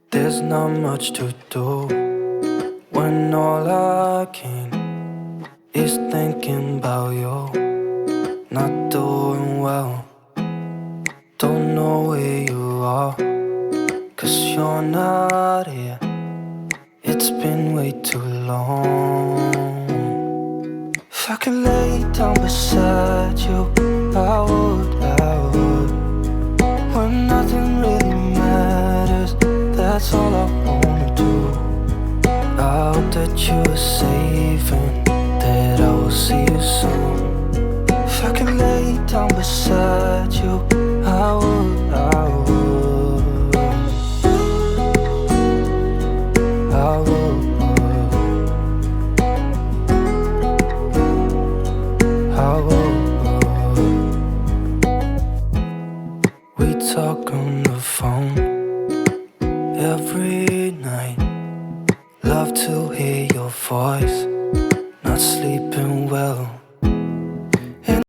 There's not much to do when all I can is thinking about you. Not doing well, don't know where you are, 'cause you're not here. It's been way too long. If I could lay down beside you, I would, when nothing really matters, that's all I wanna do. I hope that you are safe and that I will see you soon. If I could lay down beside you, I would, I would, I would, I would. We talk on the phone every night. Love to hear your voice. Not sleeping well,